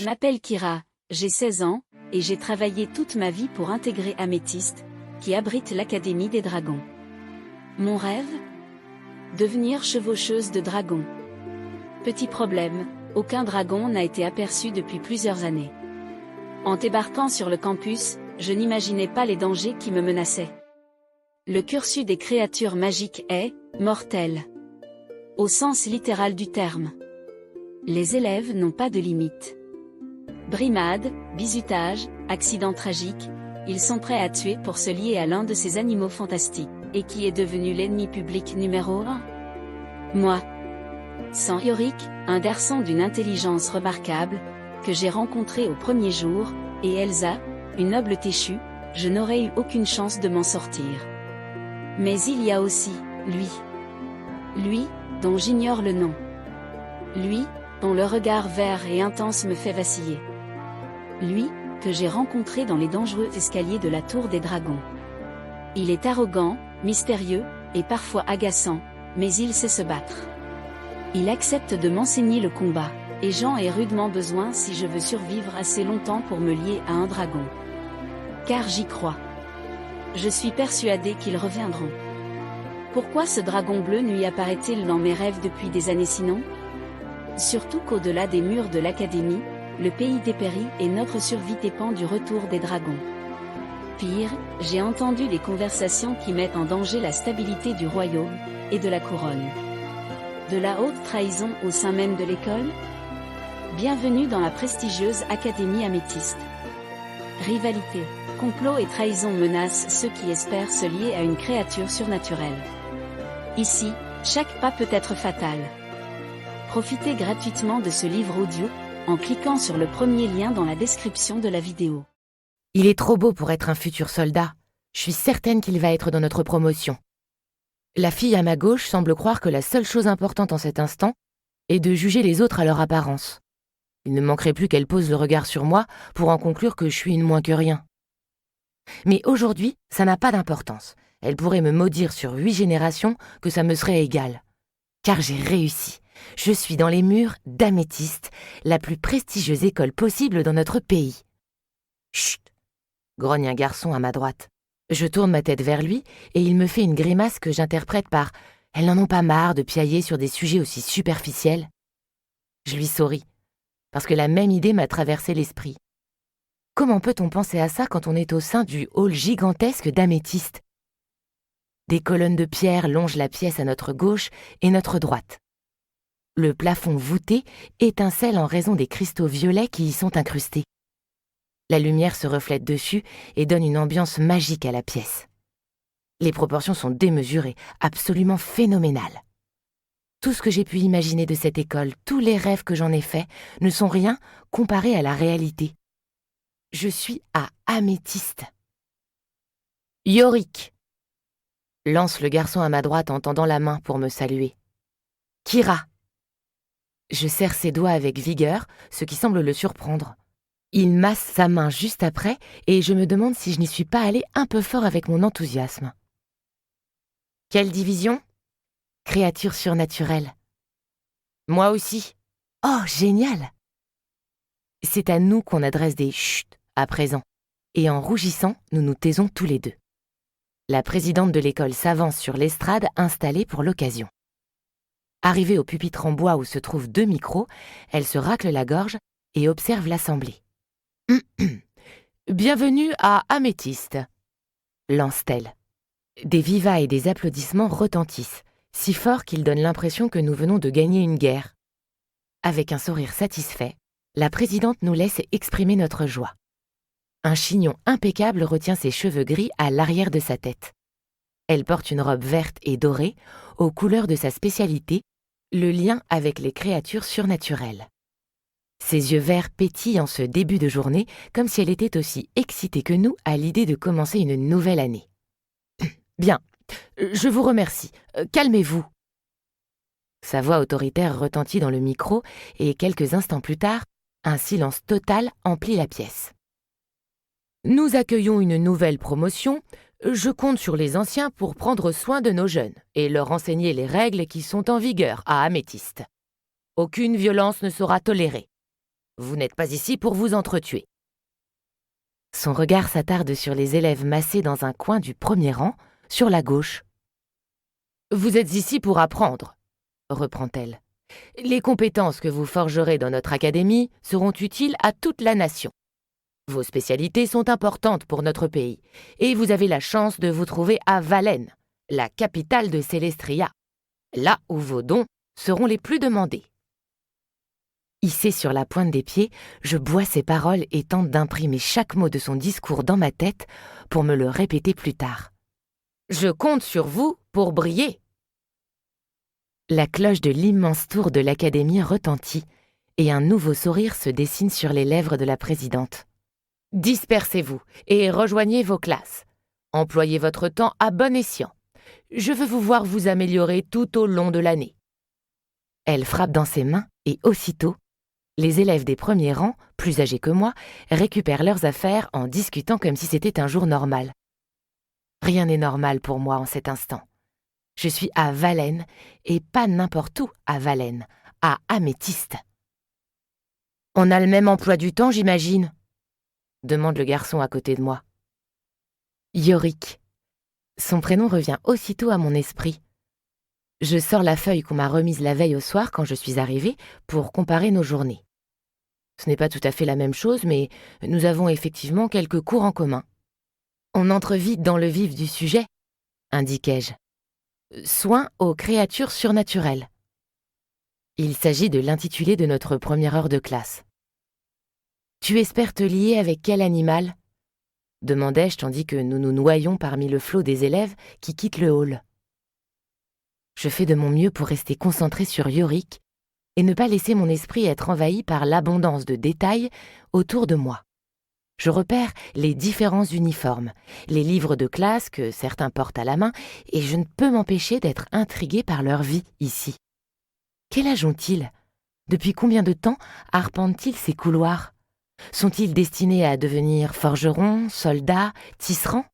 m'appelle Kira, j'ai 16 ans, et j'ai travaillé toute ma vie pour intégrer Améthyste, qui abrite l'Académie des Dragons. Mon rêve? Devenir chevaucheuse de dragons. Petit problème, aucun dragon n'a été aperçu depuis plusieurs années. En débarquant sur le campus, je n'imaginais pas les dangers qui me menaçaient. Le cursus des créatures magiques est mortel. Au sens littéral du terme. Les élèves n'ont pas de limite. Brimades, bizutage, accidents tragiques, ils sont prêts à tuer pour se lier à l'un de ces animaux fantastiques, et qui est devenu l'ennemi public numéro 1. Moi. Sans Yorick, un garçon d'une intelligence remarquable, que j'ai rencontré au premier jour, et Elsa, une noble téchue, je n'aurais eu aucune chance de m'en sortir. Mais il y a aussi, lui. Lui, dont j'ignore le nom. Lui, dont le regard vert et intense me fait vaciller. Lui, que j'ai rencontré dans les dangereux escaliers de la Tour des Dragons. Il est arrogant, mystérieux, et parfois agaçant, mais il sait se battre. Il accepte de m'enseigner le combat, et j'en ai rudement besoin si je veux survivre assez longtemps pour me lier à un dragon. Car j'y crois. Je suis persuadée qu'ils reviendront. Pourquoi ce dragon bleu lui apparaît-il dans mes rêves depuis des années sinon? Surtout qu'au-delà des murs de l'Académie, le pays dépérit et notre survie dépend du retour des dragons. Pire, j'ai entendu des conversations qui mettent en danger la stabilité du royaume, et de la couronne. De la haute trahison au sein même de l'école? Bienvenue dans la prestigieuse Académie Améthyste. Rivalité, complot et trahison menacent ceux qui espèrent se lier à une créature surnaturelle. Ici, chaque pas peut être fatal. Profitez gratuitement de ce livre audio, en cliquant sur le premier lien dans la description de la vidéo. Il est trop beau pour être un futur soldat. Je suis certaine qu'il va être dans notre promotion. La fille à ma gauche semble croire que la seule chose importante en cet instant est de juger les autres à leur apparence. Il ne manquerait plus qu'elle pose le regard sur moi pour en conclure que je suis une moins que rien. Mais aujourd'hui, ça n'a pas d'importance. Elle pourrait me maudire sur 8 générations que ça me serait égal. Car j'ai réussi. Je suis dans les murs d'Améthyste, la plus prestigieuse école possible dans notre pays. Chut! Grogne un garçon à ma droite. Je tourne ma tête vers lui et il me fait une grimace que j'interprète par « Elles n'en ont pas marre de piailler sur des sujets aussi superficiels ?» Je lui souris, parce que la même idée m'a traversé l'esprit. Comment peut-on penser à ça quand on est au sein du hall gigantesque d'Améthyste? Des colonnes de pierre longent la pièce à notre gauche et notre droite. Le plafond voûté étincelle en raison des cristaux violets qui y sont incrustés. La lumière se reflète dessus et donne une ambiance magique à la pièce. Les proportions sont démesurées, absolument phénoménales. Tout ce que j'ai pu imaginer de cette école, tous les rêves que j'en ai faits, ne sont rien comparés à la réalité. Je suis à Améthyste. Yorick, lance le garçon à ma droite en tendant la main pour me saluer. Kira. Je serre ses doigts avec vigueur, ce qui semble le surprendre. Il masse sa main juste après et je me demande si je n'y suis pas allée un peu fort avec mon enthousiasme. Quelle division? Créature surnaturelle. Moi aussi. Oh, génial! C'est à nous qu'on adresse des chut à présent, et en rougissant, nous nous taisons tous les deux. La présidente de l'école s'avance sur l'estrade installée pour l'occasion. Arrivée au pupitre en bois où se trouvent 2 micros, elle se racle la gorge et observe l'assemblée. « Bienvenue à Améthyste », lance-t-elle. Des vivas et des applaudissements retentissent, si fort qu'ils donnent l'impression que nous venons de gagner une guerre. Avec un sourire satisfait, la présidente nous laisse exprimer notre joie. Un chignon impeccable retient ses cheveux gris à l'arrière de sa tête. Elle porte une robe verte et dorée, aux couleurs de sa spécialité, le lien avec les créatures surnaturelles. Ses yeux verts pétillent en ce début de journée, comme si elle était aussi excitée que nous à l'idée de commencer une nouvelle année. « Bien, je vous remercie. Calmez-vous. » Sa voix autoritaire retentit dans le micro et quelques instants plus tard, un silence total emplit la pièce. « Nous accueillons une nouvelle promotion. Je compte sur les anciens pour prendre soin de nos jeunes et leur enseigner les règles qui sont en vigueur à Améthyste. Aucune violence ne sera tolérée. Vous n'êtes pas ici pour vous entretuer. Son regard s'attarde sur les élèves massés dans un coin du premier rang, sur la gauche. Vous êtes ici pour apprendre, reprend-elle. Les compétences que vous forgerez dans notre académie seront utiles à toute la nation. Vos spécialités sont importantes pour notre pays, et vous avez la chance de vous trouver à Valène, la capitale de Célestria, là où vos dons seront les plus demandés. Hissé sur la pointe des pieds, je bois ses paroles et tente d'imprimer chaque mot de son discours dans ma tête pour me le répéter plus tard. Je compte sur vous pour briller. La cloche de l'immense tour de l'académie retentit et un nouveau sourire se dessine sur les lèvres de la présidente. Dispersez-vous et rejoignez vos classes. Employez votre temps à bon escient. Je veux vous voir vous améliorer tout au long de l'année. Elle frappe dans ses mains et aussitôt, les élèves des premiers rangs, plus âgés que moi, récupèrent leurs affaires en discutant comme si c'était un jour normal. Rien n'est normal pour moi en cet instant. Je suis à Valène, et pas n'importe où à Valène, à Améthyste. On a le même emploi du temps, j'imagine, demande le garçon à côté de moi. Yorick. Son prénom revient aussitôt à mon esprit. Je sors la feuille qu'on m'a remise la veille au soir quand je suis arrivée pour comparer nos journées. Ce n'est pas tout à fait la même chose, mais nous avons effectivement quelques cours en commun. On entre vite dans le vif du sujet, indiquai-je. Soins aux créatures surnaturelles. Il s'agit de l'intitulé de notre première heure de classe. Tu espères te lier avec quel animal ? Demandai-je tandis que nous nous noyons parmi le flot des élèves qui quittent le hall. Je fais de mon mieux pour rester concentrée sur Yorick et ne pas laisser mon esprit être envahi par l'abondance de détails autour de moi. Je repère les différents uniformes, les livres de classe que certains portent à la main, et je ne peux m'empêcher d'être intriguée par leur vie ici. Quel âge ont-ils ? Depuis combien de temps arpentent-ils ces couloirs ? Sont-ils destinés à devenir forgerons, soldats, tisserands ?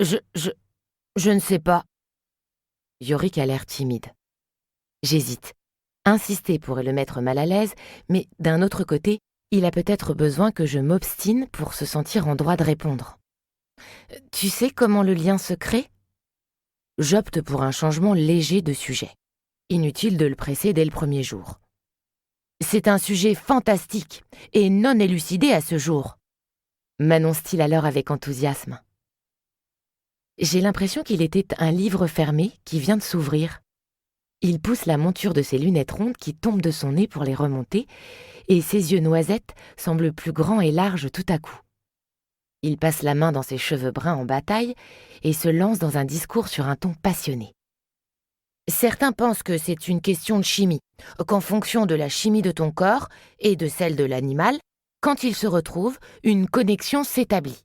Je ne sais pas. Yorick a l'air timide. J'hésite. Insister pourrait le mettre mal à l'aise, mais d'un autre côté, il a peut-être besoin que je m'obstine pour se sentir en droit de répondre. Tu sais comment le lien se crée ? J'opte pour un changement léger de sujet. Inutile de le presser dès le premier jour. C'est un sujet fantastique et non élucidé à ce jour, m'annonce-t-il alors avec enthousiasme. J'ai l'impression qu'il était un livre fermé qui vient de s'ouvrir. Il pousse la monture de ses lunettes rondes qui tombent de son nez pour les remonter, et ses yeux noisettes semblent plus grands et larges tout à coup. Il passe la main dans ses cheveux bruns en bataille et se lance dans un discours sur un ton passionné. Certains pensent que c'est une question de chimie, qu'en fonction de la chimie de ton corps et de celle de l'animal, quand ils se retrouvent, une connexion s'établit.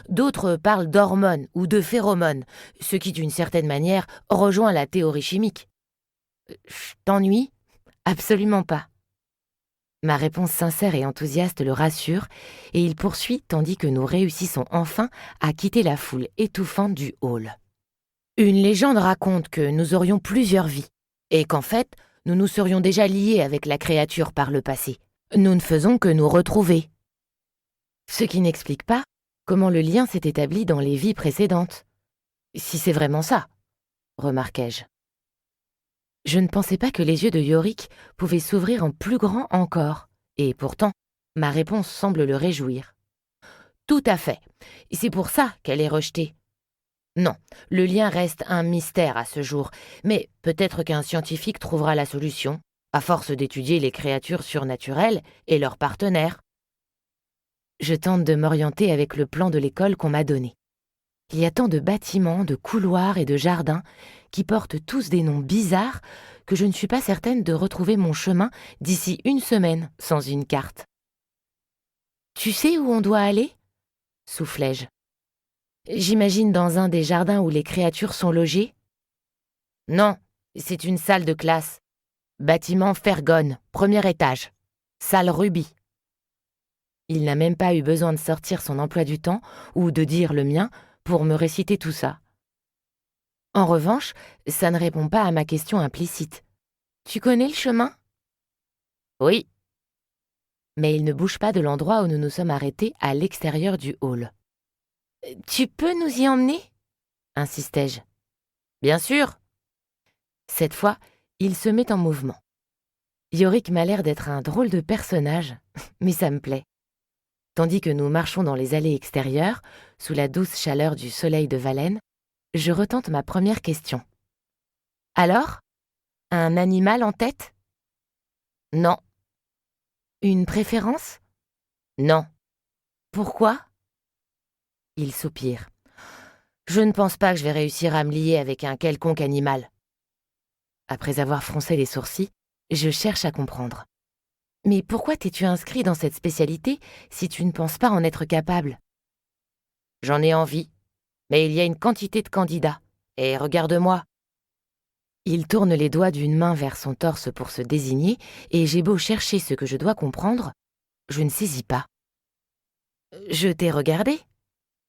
D'autres parlent d'hormones ou de phéromones, ce qui d'une certaine manière rejoint la théorie chimique. T'ennuies ? Absolument pas. Ma réponse sincère et enthousiaste le rassure, et il poursuit tandis que nous réussissons enfin à quitter la foule étouffante du hall. Une légende raconte que nous aurions plusieurs vies, et qu'en fait, nous nous serions déjà liés avec la créature par le passé. Nous ne faisons que nous retrouver. Ce qui n'explique pas comment le lien s'est établi dans les vies précédentes. Si c'est vraiment ça, remarquai-je. Je ne pensais pas que les yeux de Yorick pouvaient s'ouvrir en plus grand encore, et pourtant, ma réponse semble le réjouir. Tout à fait. C'est pour ça qu'elle est rejetée. Non, le lien reste un mystère à ce jour, mais peut-être qu'un scientifique trouvera la solution, à force d'étudier les créatures surnaturelles et leurs partenaires. Je tente de m'orienter avec le plan de l'école qu'on m'a donné. Il y a tant de bâtiments, de couloirs et de jardins qui portent tous des noms bizarres que je ne suis pas certaine de retrouver mon chemin d'ici une semaine sans une carte. « Tu sais où on doit aller ?» soufflai-je. « J'imagine dans un des jardins où les créatures sont logées. »« Non, c'est une salle de classe. Bâtiment Fergone, premier étage. Salle Ruby. » Il n'a même pas eu besoin de sortir son emploi du temps ou de dire le mien pour me réciter tout ça. En revanche, ça ne répond pas à ma question implicite. Tu connais le chemin ? Oui. mais il ne bouge pas de l'endroit où nous nous sommes arrêtés à l'extérieur du hall. « Tu peux nous y emmener ?» insistai-je. « Bien sûr !» Cette fois, il se met en mouvement. Yorick m'a l'air d'être un drôle de personnage, mais ça me plaît. Tandis que nous marchons dans les allées extérieures, sous la douce chaleur du soleil de Valène, je retente ma première question. « Alors, un animal en tête ?»« Non. »« Une préférence ?»« Non. »« Pourquoi ?» Il soupire. « Je ne pense pas que je vais réussir à me lier avec un quelconque animal. » Après avoir froncé les sourcils, je cherche à comprendre. « Mais pourquoi t'es-tu inscrit dans cette spécialité si tu ne penses pas en être capable ?»« J'en ai envie, mais il y a une quantité de candidats. Et regarde-moi. » Il tourne les doigts d'une main vers son torse pour se désigner, et j'ai beau chercher ce que je dois comprendre, je ne saisis pas. « Je t'ai regardé.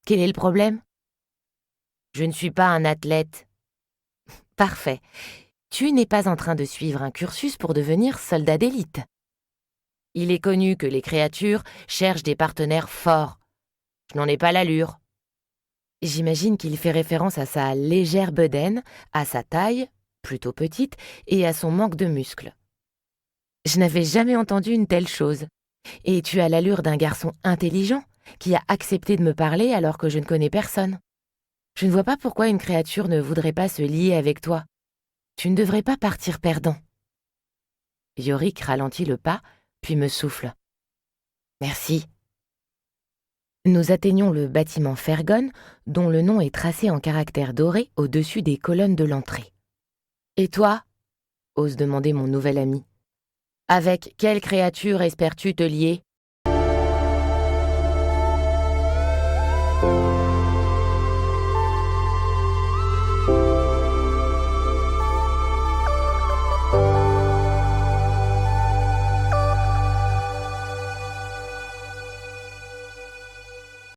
Quel est le problème ? » « Je ne suis pas un athlète. »« Parfait. Tu n'es pas en train de suivre un cursus pour devenir soldat d'élite. Il est connu que les créatures cherchent des partenaires forts. Je n'en ai pas l'allure. » J'imagine qu'il fait référence à sa légère bedaine, à sa taille, plutôt petite, et à son manque de muscles. Je n'avais jamais entendu une telle chose. Et tu as l'allure d'un garçon intelligent qui a accepté de me parler alors que je ne connais personne. Je ne vois pas pourquoi une créature ne voudrait pas se lier avec toi. Tu ne devrais pas partir perdant. Yorick ralentit le pas, puis me souffle. Merci. Nous atteignons le bâtiment Fergone, dont le nom est tracé en caractères dorés au-dessus des colonnes de l'entrée. Et toi ? Ose demander mon nouvel ami. Avec quelle créature espères-tu te lier ?